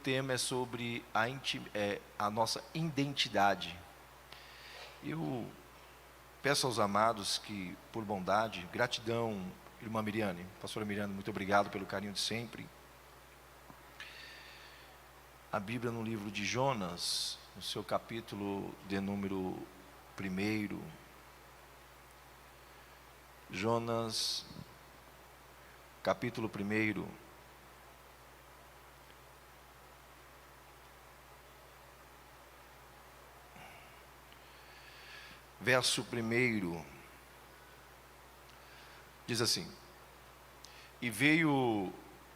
O tema é sobre a nossa identidade. Eu peço aos amados que, por bondade, gratidão, irmã Miriane, pastora Miriane, muito obrigado pelo carinho de sempre. A Bíblia no livro de Jonas, no seu capítulo de número 1, Jonas, capítulo 1, verso 1, diz assim: E veio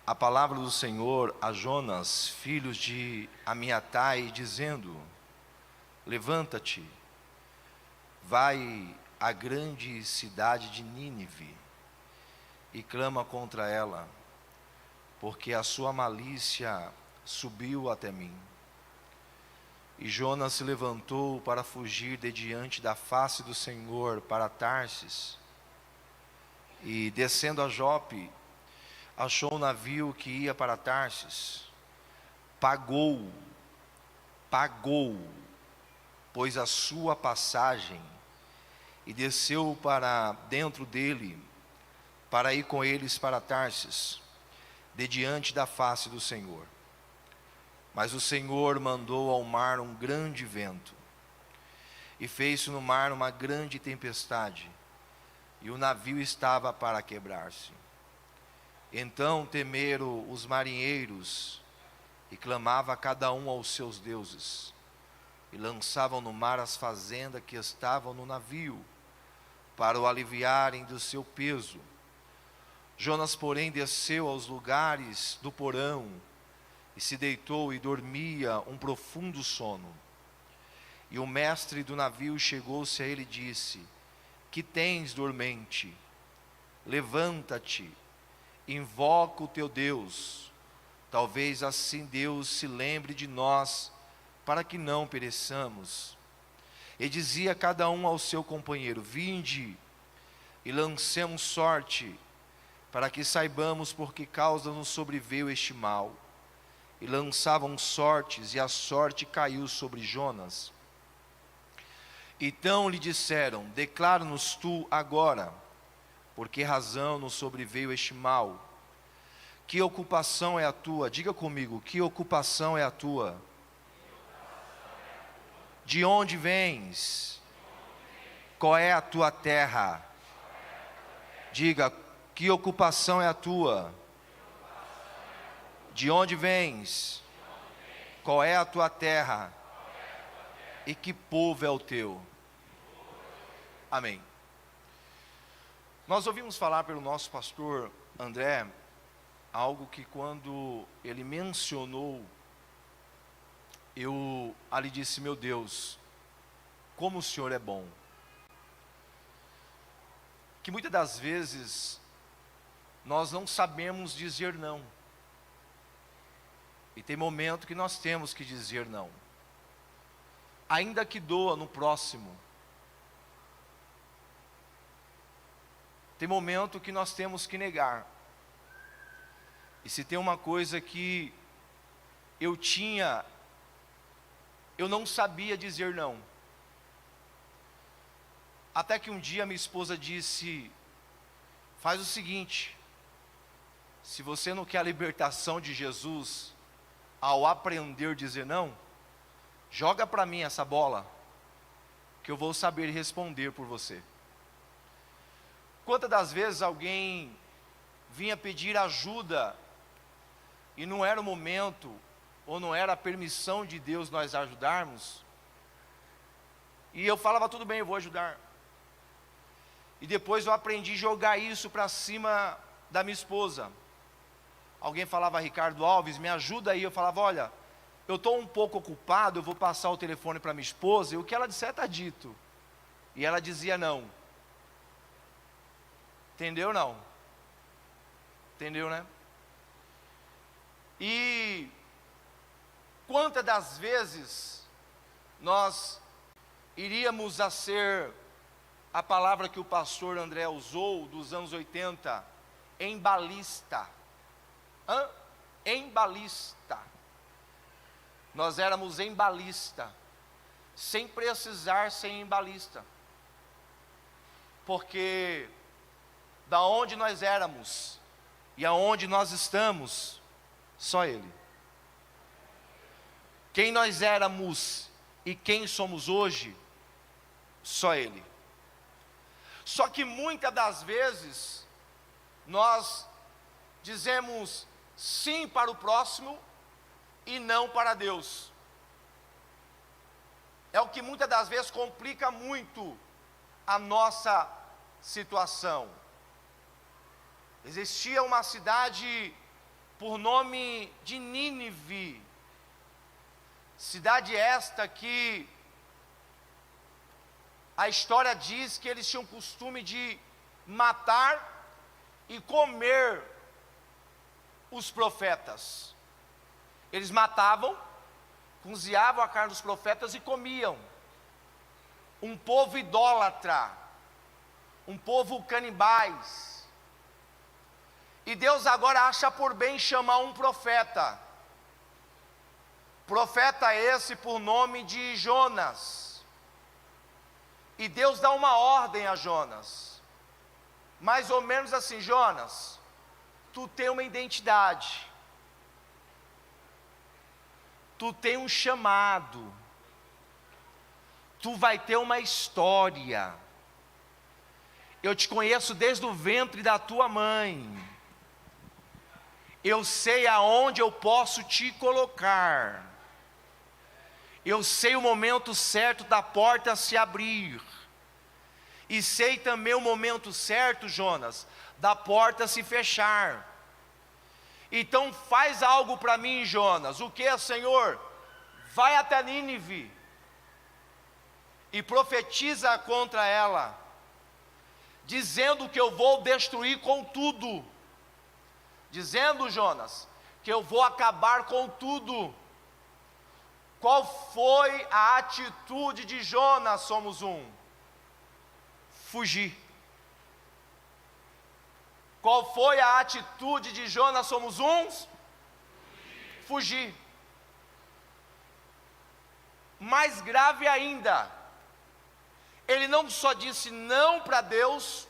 a palavra do Senhor a Jonas, filho de Amiatai, dizendo: Levanta-te, vai à grande cidade de Nínive, e clama contra ela, porque a sua malícia subiu até mim. E Jonas se levantou para fugir de diante da face do Senhor para Tarsis. E descendo a Jope, achou um navio que ia para Tarsis. Pagou, pois a sua passagem, e desceu para dentro dele, para ir com eles para Tarsis, de diante da face do Senhor. Mas o Senhor mandou ao mar um grande vento, e fez-se no mar uma grande tempestade, e o navio estava para quebrar-se. Então temeram os marinheiros, e clamava cada um aos seus deuses, e lançavam no mar as fazendas que estavam no navio, para o aliviarem do seu peso. Jonas, porém, desceu aos lugares do porão, e se deitou e dormia um profundo sono. E o mestre do navio chegou-se a ele e disse: Que tens, dormente? Levanta-te, invoca o teu Deus. Talvez assim Deus se lembre de nós, para que não pereçamos. E dizia cada um ao seu companheiro: Vinde e lancemos sorte, para que saibamos por que causa nos sobreveio este mal. E lançavam sortes, e a sorte caiu sobre Jonas. Então lhe disseram: Declara-nos tu agora, por que razão nos sobreveio este mal? Que ocupação é a tua? Diga comigo, que ocupação é a tua? De onde vens? Qual é a tua terra? Diga, que ocupação é a tua? De onde vens? Qual é a tua terra? E que povo é o teu? Amém. Nós ouvimos falar pelo nosso pastor André algo que, quando ele mencionou, eu ali disse: meu Deus, como o Senhor é bom. Que muitas das vezes nós não sabemos dizer não. E tem momento que nós temos que dizer não, ainda que doa no próximo. Tem momento que nós temos que negar. E se tem uma coisa que eu não sabia dizer não. Até que um dia minha esposa disse: faz o seguinte, se você não quer a libertação de Jesus, ao aprender a dizer não, joga para mim essa bola, que eu vou saber responder por você. Quantas das vezes alguém vinha pedir ajuda, e não era o momento, ou não era a permissão de Deus nós ajudarmos, e eu falava: tudo bem, eu vou ajudar. E depois eu aprendi a jogar isso para cima da minha esposa. Alguém falava: Ricardo Alves, me ajuda aí. Eu falava: olha, eu estou um pouco ocupado, eu vou passar o telefone para minha esposa, e o que ela disser está dito. E ela dizia não. Entendeu não? Entendeu, né? E quantas das vezes nós iríamos a ser, a palavra que o pastor André usou dos anos 80, embalista. Embalista. Nós éramos embalista, sem precisar ser embalista. Porque da onde nós éramos e aonde nós estamos, só Ele. Quem nós éramos e quem somos hoje, só Ele. Só que muitas das vezes, nós dizemos sim para o próximo e não para Deus. É o que muitas das vezes complica muito a nossa situação. Existia uma cidade por nome de Nínive, cidade esta que a história diz que eles tinham costume de matar e comer os profetas. Eles matavam, cozinhavam a carne dos profetas e comiam. Um povo idólatra, um povo canibais. E Deus agora acha por bem chamar um profeta. Profeta esse por nome de Jonas. E Deus dá uma ordem a Jonas, mais ou menos assim: Jonas, tu tem uma identidade, tu tem um chamado, tu vai ter uma história. Eu te conheço desde o ventre da tua mãe, eu sei aonde eu posso te colocar, eu sei o momento certo da porta se abrir, e sei também o momento certo, Jonas, da porta se fechar. Então faz algo para mim, Jonas. O que, Senhor? Vai até Nínive e profetiza contra ela, dizendo que eu vou destruir com tudo. Dizendo, Jonas, que eu vou acabar com tudo. Qual foi a atitude de Jonas? Somos um: fugir. Qual foi a atitude de Jonas? Somos uns? Fugir. Mais grave ainda, ele não só disse não para Deus,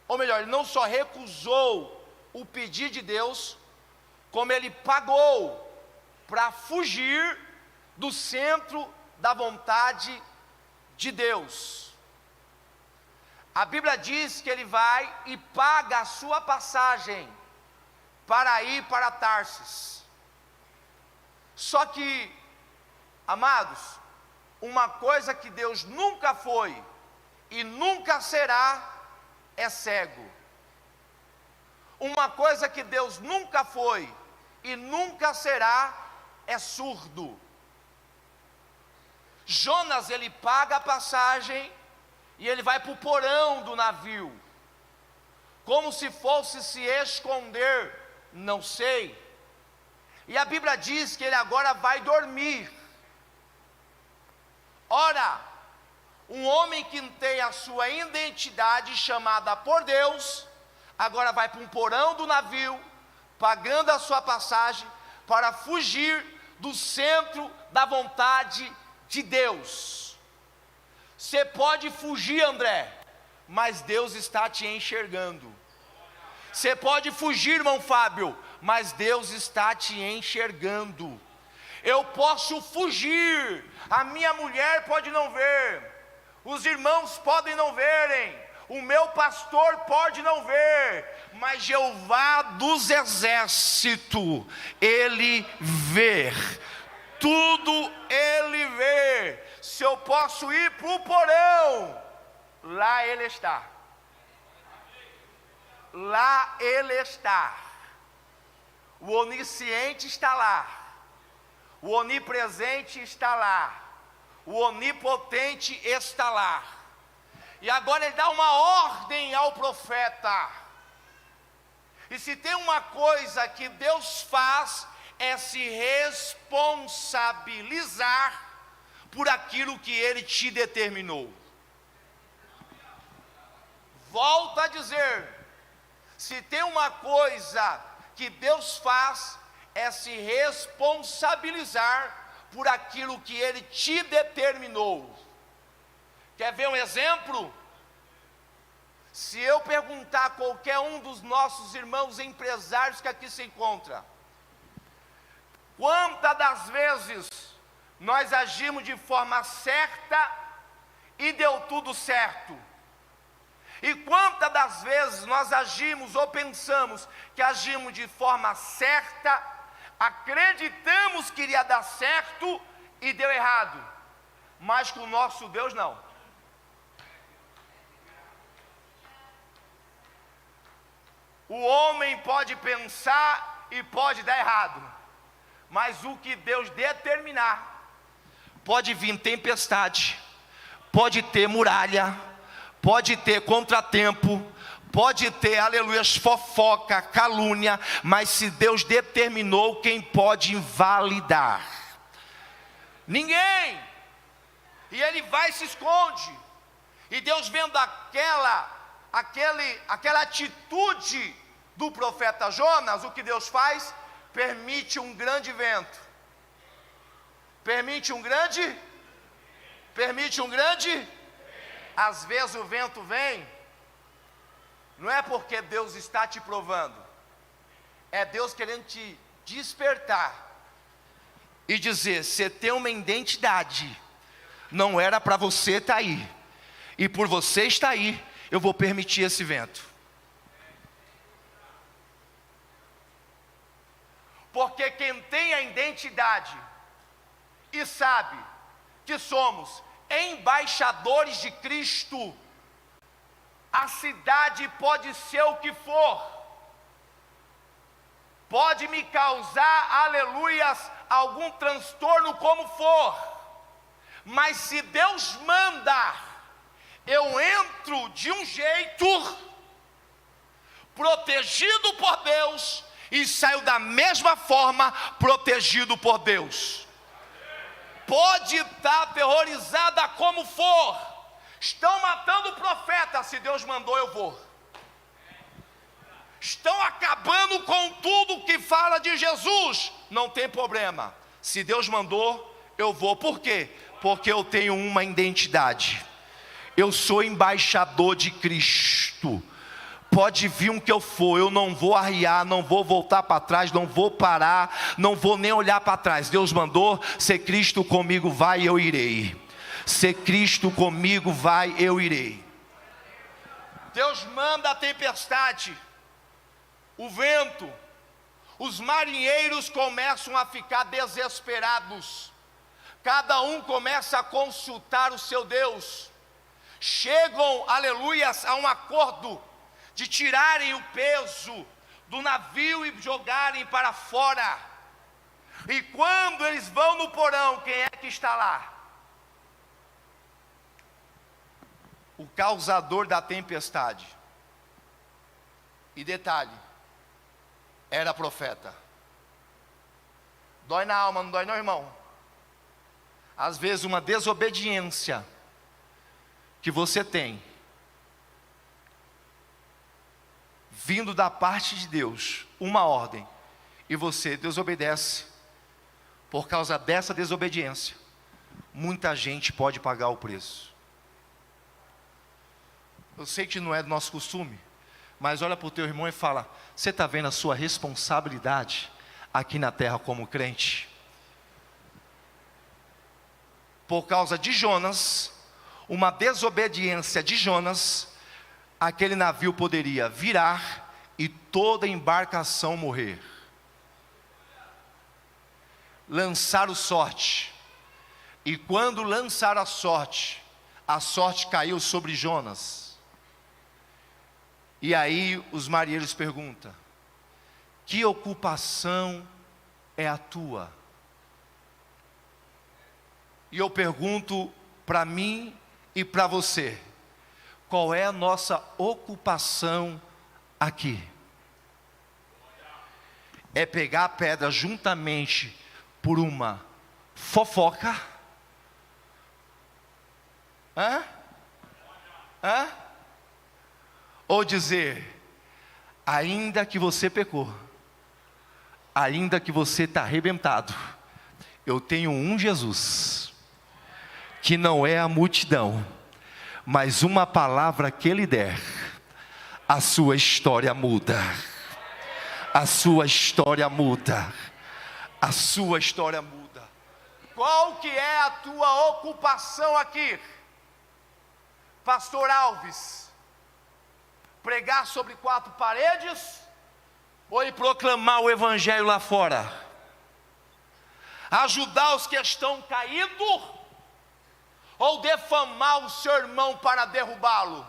ou melhor, ele não só recusou o pedido de Deus, como ele pagou para fugir do centro da vontade de Deus. A Bíblia diz que ele vai e paga a sua passagem para ir para Tarsis. Só que, amados, uma coisa que Deus nunca foi e nunca será é cego. Uma coisa que Deus nunca foi e nunca será é surdo. Jonas, ele paga a passagem e ele vai para o porão do navio, como se fosse se esconder, não sei. E a Bíblia diz que ele agora vai dormir. Ora, um homem que tem a sua identidade chamada por Deus, agora vai para um porão do navio, pagando a sua passagem, para fugir do centro da vontade de Deus. Você pode fugir, André, mas Deus está te enxergando. Você pode fugir, irmão Fábio, mas Deus está te enxergando. Eu posso fugir, a minha mulher pode não ver, os irmãos podem não verem, o meu pastor pode não ver, mas Jeová dos exércitos, Ele vê, tudo Ele vê. Se eu posso ir para o porão, lá Ele está. Lá Ele está. O onisciente está lá. O onipresente está lá. O onipotente está lá. E agora Ele dá uma ordem ao profeta. E se tem uma coisa que Deus faz, é se responsabilizar por aquilo que Ele te determinou. Volto a dizer, se tem uma coisa que Deus faz, é se responsabilizar por aquilo que Ele te determinou. Quer ver um exemplo? Se eu perguntar a qualquer um dos nossos irmãos empresários que aqui se encontra, quantas das vezes nós agimos de forma certa e deu tudo certo? E quantas das vezes nós agimos ou pensamos que agimos de forma certa, acreditamos que iria dar certo e deu errado, mas com o nosso Deus não. O homem pode pensar e pode dar errado, mas o que Deus determinar, pode vir tempestade, pode ter muralha, pode ter contratempo, pode ter, aleluia, fofoca, calúnia, mas se Deus determinou, quem pode invalidar? Ninguém. E ele vai e se esconde, e Deus vendo aquela atitude do profeta Jonas, o que Deus faz? Permite um grande vento. Às vezes o vento vem, não é porque Deus está te provando, é Deus querendo te despertar e dizer: você tem uma identidade, não era para você estar aí, e por você estar aí, eu vou permitir esse vento. Porque quem tem a identidade e sabe que somos embaixadores de Cristo, a cidade pode ser o que for, pode me causar, aleluias, algum transtorno como for, mas se Deus manda, eu entro de um jeito, protegido por Deus, e saio da mesma forma, protegido por Deus. Pode estar aterrorizada como for, estão matando o profeta, se Deus mandou eu vou. Estão acabando com tudo que fala de Jesus, não tem problema, se Deus mandou eu vou. Por quê? Porque eu tenho uma identidade, eu sou embaixador de Cristo. Pode vir o que eu for, eu não vou arriar, não vou voltar para trás, não vou parar, não vou nem olhar para trás. Deus mandou, se Cristo comigo vai, eu irei. Se Cristo comigo vai, eu irei. Deus manda a tempestade, o vento, os marinheiros começam a ficar desesperados, cada um começa a consultar o seu Deus, chegam, aleluias, a um acordo de tirarem o peso do navio e jogarem para fora. E quando eles vão no porão, quem é que está lá? O causador da tempestade. E detalhe, era profeta. Dói na alma, não dói não, irmão? Às vezes uma desobediência que você tem, vindo da parte de Deus, uma ordem, e você desobedece, por causa dessa desobediência, muita gente pode pagar o preço. Eu sei que não é do nosso costume, mas olha para o teu irmão e fala: você está vendo a sua responsabilidade aqui na terra como crente? Por causa de Jonas, uma desobediência de Jonas, aquele navio poderia virar e toda a embarcação morrer. Lançaram sorte, e quando lançaram a sorte caiu sobre Jonas. E aí os marinheiros perguntam: que ocupação é a tua? E eu pergunto para mim e para você: qual é a nossa ocupação aqui? É pegar a pedra juntamente por uma fofoca? Ou dizer: ainda que você pecou, ainda que você está arrebentado, eu tenho um Jesus, que não é a multidão, mas uma palavra que Ele der, a sua história muda. A sua história muda. A sua história muda. Qual que é a tua ocupação aqui? Pastor Alves, pregar sobre 4 paredes ou ir proclamar o evangelho lá fora? Ajudar os que estão caídos ou defamar o seu irmão para derrubá-lo?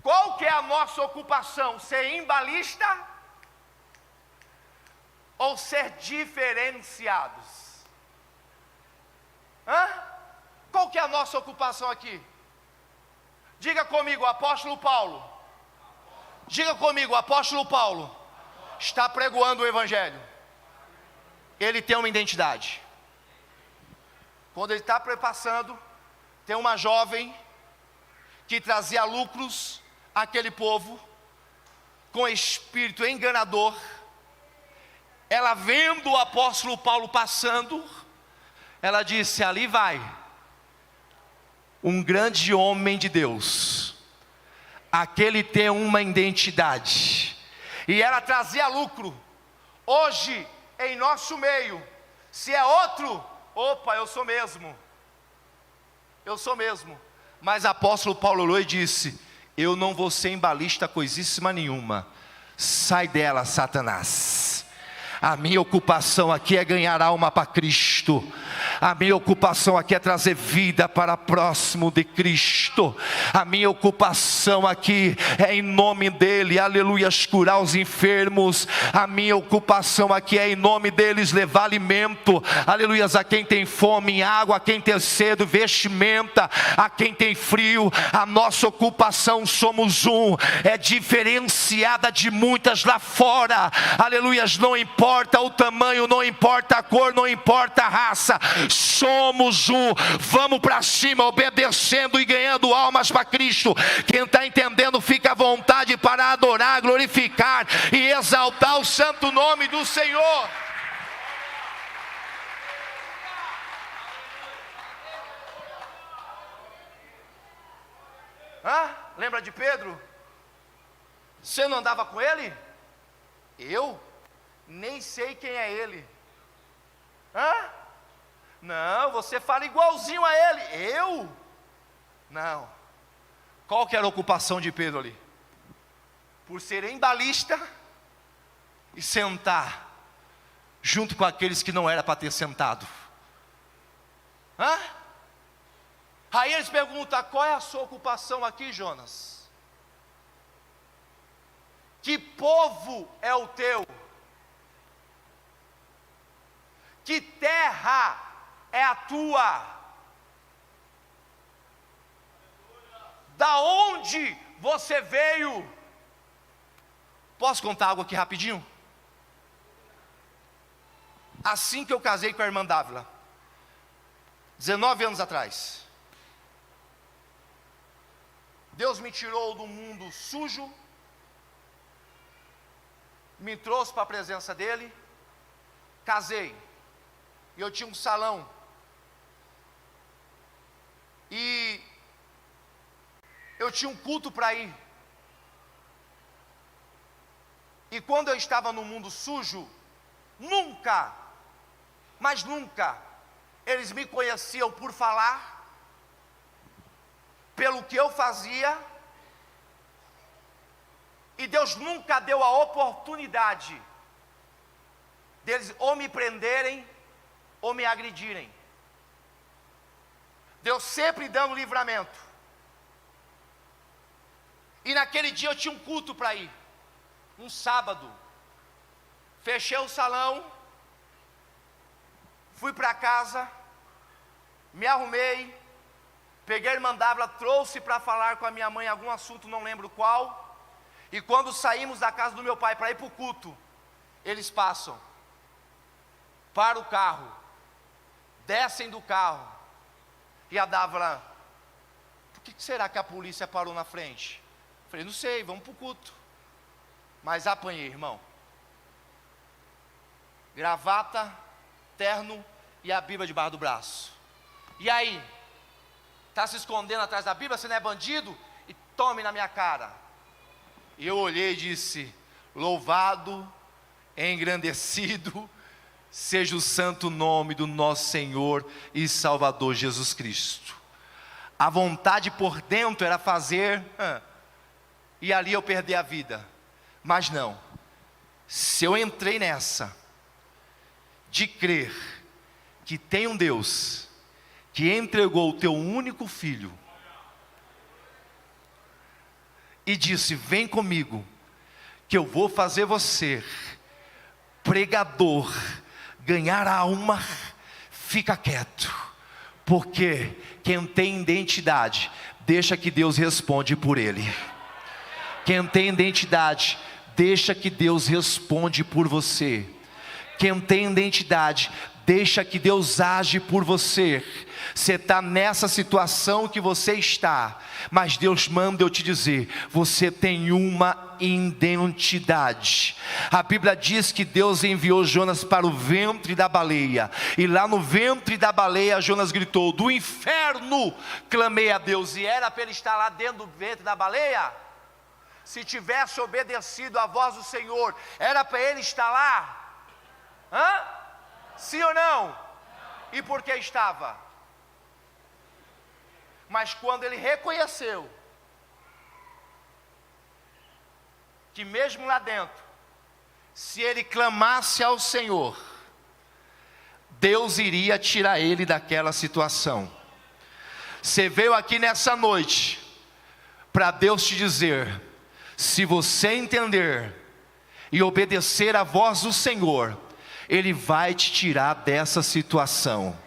Qual que é a nossa ocupação? Ser embalista ou ser diferenciados? Qual que é a nossa ocupação aqui? Diga comigo, o apóstolo Paulo. Diga comigo, o apóstolo Paulo está pregoando o evangelho. Ele tem uma identidade. Quando ele está passando, tem uma jovem que trazia lucros àquele povo, com espírito enganador. Ela vendo o apóstolo Paulo passando, ela disse: ali vai um grande homem de Deus, aquele tem uma identidade. E ela trazia lucro. Hoje, em nosso meio, se é outro, opa, eu sou mesmo. Eu sou mesmo. Mas apóstolo Paulo olhou e disse: eu não vou ser embalista coisíssima nenhuma. Sai dela, Satanás. A minha ocupação aqui é ganhar alma para Cristo. A minha ocupação aqui é trazer vida para próximo de Cristo. A minha ocupação aqui é em nome dEle, aleluias, curar os enfermos. A minha ocupação aqui é em nome deles levar alimento, aleluias, a quem tem fome, água, a quem tem sede, vestimenta, a quem tem frio. A nossa ocupação, somos um, é diferenciada de muitas lá fora, aleluias. Não importa o tamanho, não importa a cor, não importa a raça, somos um. Vamos para cima, obedecendo e ganhando almas para Cristo. Quem está entendendo, fica à vontade para adorar, glorificar e exaltar o santo nome do Senhor. Lembra de Pedro? Você não andava com ele? Eu nem sei quem é ele. Não, você fala igualzinho a ele. Eu? Não. Qual que era a ocupação de Pedro ali? Por ser embalista e sentar junto com aqueles que não era para ter sentado. Aí eles perguntam: qual é a sua ocupação aqui, Jonas? Que povo é o teu? Que terra é a tua? Da onde você veio? Posso contar algo aqui rapidinho? Assim que eu casei com a irmã Dávila, 19 anos atrás, Deus me tirou do mundo sujo, me trouxe para a presença dEle, casei, e eu tinha um salão, e eu tinha um culto para ir, e quando eu estava no mundo sujo, nunca, mas nunca, eles me conheciam por falar, pelo que eu fazia, e Deus nunca deu a oportunidade deles ou me prenderem ou me agredirem. Deus sempre dando livramento. E naquele dia eu tinha um culto para ir, um sábado. Fechei o salão, fui para casa, me arrumei, peguei a irmã Dávila, trouxe para falar com a minha mãe algum assunto, não lembro qual. E quando saímos da casa do meu pai para ir para o culto, eles passam, para o carro, descem do carro, e a Dávila: por que será que a polícia parou na frente? Falei: não sei, vamos para o culto. Mas apanhei, irmão. gravata, terno e a Bíblia debaixo do braço. E aí? Está se escondendo atrás da Bíblia? Você não é bandido? E tome na minha cara. E eu olhei e disse: louvado, engrandecido seja o santo nome do nosso Senhor e Salvador Jesus Cristo. A vontade por dentro era fazer, e ali eu perder a vida. Mas não, se eu entrei nessa, de crer que tem um Deus, que entregou o teu único filho, e disse: vem comigo, que eu vou fazer você pregador, ganhar a alma, fica quieto, porque quem tem identidade, deixa que Deus responde por ele. Quem tem identidade, deixa que Deus responde por você. Quem tem identidade, deixa que Deus age por você. Você está nessa situação que você está, mas Deus manda eu te dizer: você tem uma identidade. A Bíblia diz que Deus enviou Jonas para o ventre da baleia, e lá no ventre da baleia Jonas gritou: do inferno clamei a Deus. E era para ele estar lá dentro do ventre da baleia? Se tivesse obedecido à voz do Senhor, era para ele estar lá? Sim ou não? E por que estava? Mas quando ele reconheceu que mesmo lá dentro, se ele clamasse ao Senhor, Deus iria tirar ele daquela situação. Você veio aqui nessa noite para Deus te dizer: se você entender e obedecer à voz do Senhor, Ele vai te tirar dessa situação.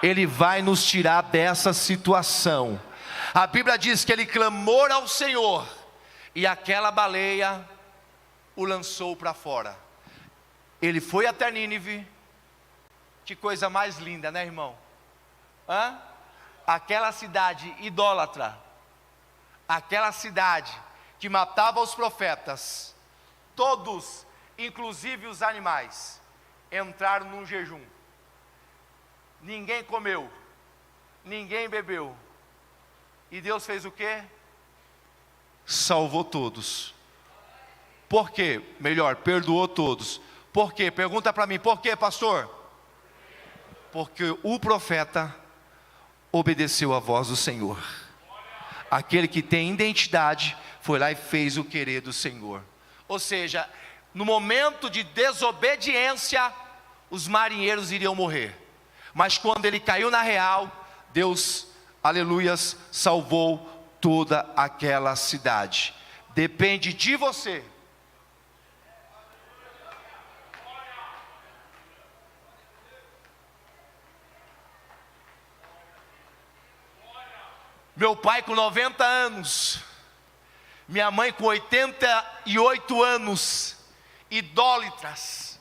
Ele vai nos tirar dessa situação. A Bíblia diz que ele clamou ao Senhor, e aquela baleia o lançou para fora. Ele foi até Nínive. Que coisa mais linda, né, irmão? Aquela cidade idólatra, aquela cidade que matava os profetas, todos, inclusive os animais, entraram num jejum. Ninguém comeu, ninguém bebeu, e Deus fez o quê? Salvou todos. Por quê? Melhor, perdoou todos. Por quê? Pergunta para mim: por quê, pastor? Porque o profeta obedeceu à voz do Senhor. Aquele que tem identidade foi lá e fez o querer do Senhor. Ou seja, no momento de desobediência, os marinheiros iriam morrer. Mas quando ele caiu na real, Deus, aleluias, salvou toda aquela cidade. Depende de você. Meu pai com 90 anos, minha mãe com 88 anos, idólatras,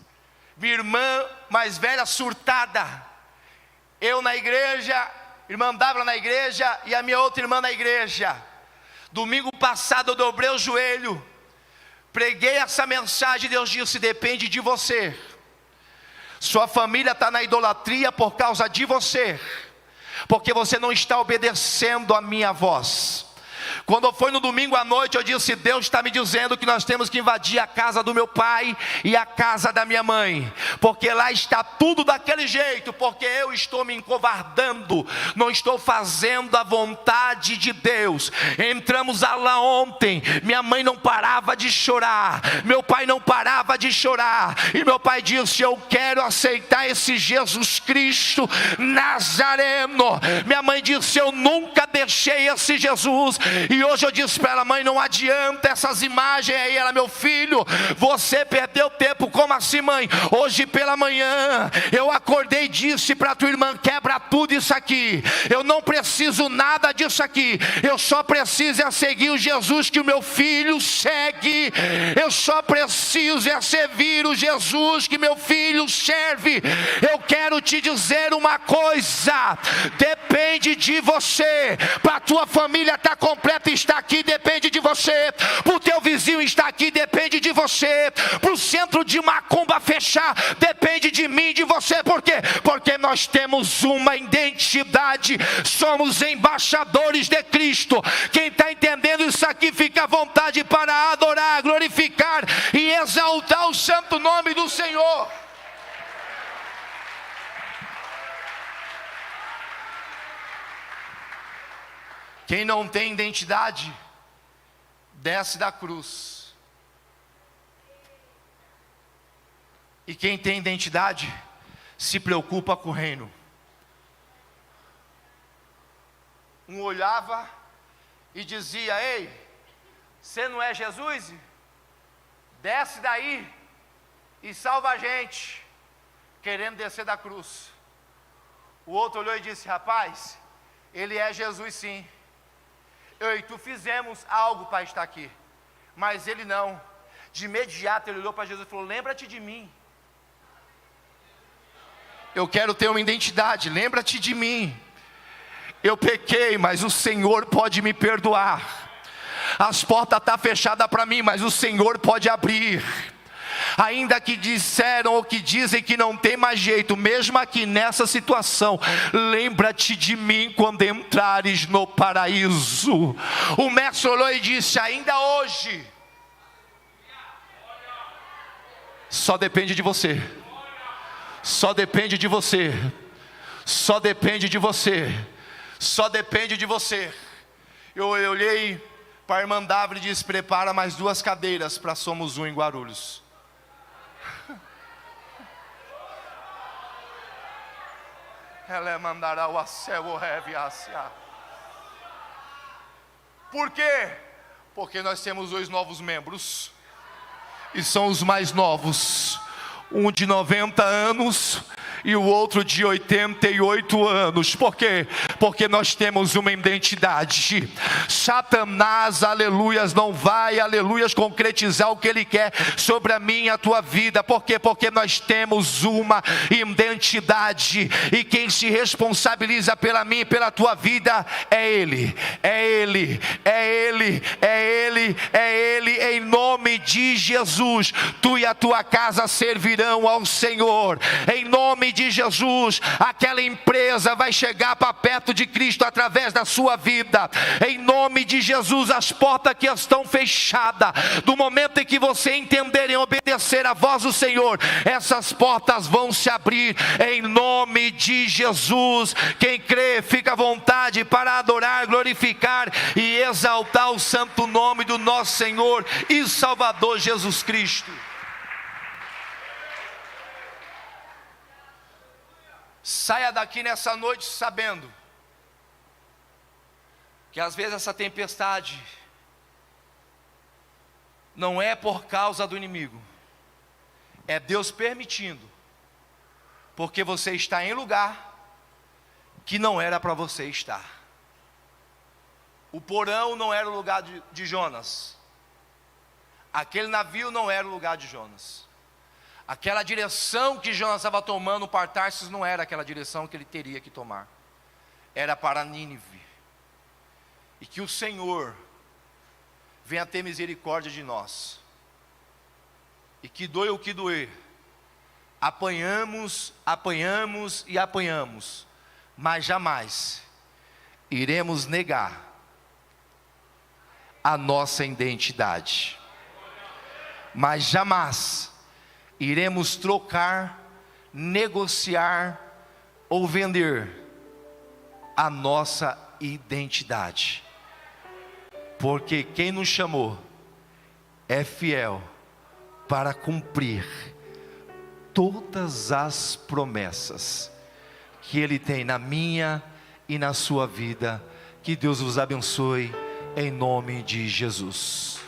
minha irmã mais velha surtada, eu na igreja, irmã Dávila na igreja e a minha outra irmã na igreja. Domingo passado eu dobrei o joelho, preguei essa mensagem, Deus disse: depende de você. Sua família está na idolatria por causa de você, porque você não está obedecendo a minha voz. Quando foi no domingo à noite, eu disse: Deus está me dizendo que nós temos que invadir a casa do meu pai e a casa da minha mãe, porque lá está tudo daquele jeito, porque eu estou me encovardando, não estou fazendo a vontade de Deus. Entramos lá ontem, minha mãe não parava de chorar, meu pai não parava de chorar, e meu pai disse: eu quero aceitar esse Jesus Cristo Nazareno. Minha mãe disse: eu nunca deixei esse Jesus. E hoje eu disse para ela: mãe, não adianta essas imagens aí. Ela: meu filho, você perdeu tempo. Como assim, mãe? Hoje pela manhã eu acordei e disse para tua irmã: quebra tudo isso aqui, eu não preciso nada disso aqui, eu só preciso é seguir o Jesus que o meu filho segue, eu só preciso é servir o Jesus que meu filho serve. Eu quero te dizer uma coisa: depende depende de você. Para a tua família estar completa e estar aqui, depende de você. Para o teu vizinho estar aqui, depende de você. Para o centro de macumba fechar, depende de mim e de você. Por quê? Porque nós temos uma identidade, somos embaixadores de Cristo. Quem está entendendo isso aqui, fica à vontade para adorar, glorificar e exaltar o santo nome do Senhor. Quem não tem identidade, desce da cruz. E quem tem identidade, se preocupa com o reino. Um olhava e dizia: ei, você não é Jesus? Desce daí e salva a gente, querendo descer da cruz. O outro olhou e disse: rapaz, ele é Jesus sim. Eu e tu fizemos algo para estar aqui, mas ele não. De imediato ele olhou para Jesus e falou: lembra-te de mim. Eu quero ter uma identidade, lembra-te de mim. Eu pequei, mas o Senhor pode me perdoar. As portas estão fechadas para mim, mas o Senhor pode abrir. Ainda que disseram ou que dizem que não tem mais jeito, mesmo aqui nessa situação, lembra-te de mim quando entrares no paraíso. O mestre olhou e disse: ainda hoje, só depende de você. Só depende de você. Só depende de você. Só depende de você. Eu olhei para a irmã Dávila e disse: prepara mais 2 cadeiras para Somos Um em Guarulhos. Ela mandará o céu o reviacia. Por quê? Porque nós temos 2 novos membros. E são os mais novos. Um de 90 anos e o outro de 88 anos. Por quê? Porque nós temos uma identidade. Satanás, aleluias, não vai, aleluias, concretizar o que ele quer sobre a minha e a tua vida. Por quê? Porque nós temos uma identidade. E quem se responsabiliza pela minha e pela tua vida é Ele. É Ele, é Ele, é Ele, é Ele. Em nome de Jesus, tu e a tua casa servirão ao Senhor. Em nome de Jesus, aquela empresa vai chegar para perto de Cristo através da sua vida. Em nome de Jesus, as portas que estão fechadas, do momento em que você entender e obedecer a voz do Senhor, essas portas vão se abrir. Em nome de Jesus, quem crê, fica à vontade para adorar, glorificar e exaltar o santo nome do nosso Senhor e Salvador Jesus Cristo. Saia daqui nessa noite sabendo que às vezes essa tempestade não é por causa do inimigo, é Deus permitindo, porque você está em lugar que não era para você estar. O porão não era o lugar de Jonas, aquele navio não era o lugar de Jonas. Aquela direção que Jonas estava tomando para Tarsis não era aquela direção que ele teria que tomar. Era para Nínive. E que o Senhor venha ter misericórdia de nós. E que doe o que doer. Apanhamos, apanhamos e apanhamos. Mas jamais iremos negar a nossa identidade. Mas jamais iremos trocar, negociar ou vender a nossa identidade. Porque quem nos chamou é fiel para cumprir todas as promessas que Ele tem na minha e na sua vida. Que Deus vos abençoe em nome de Jesus.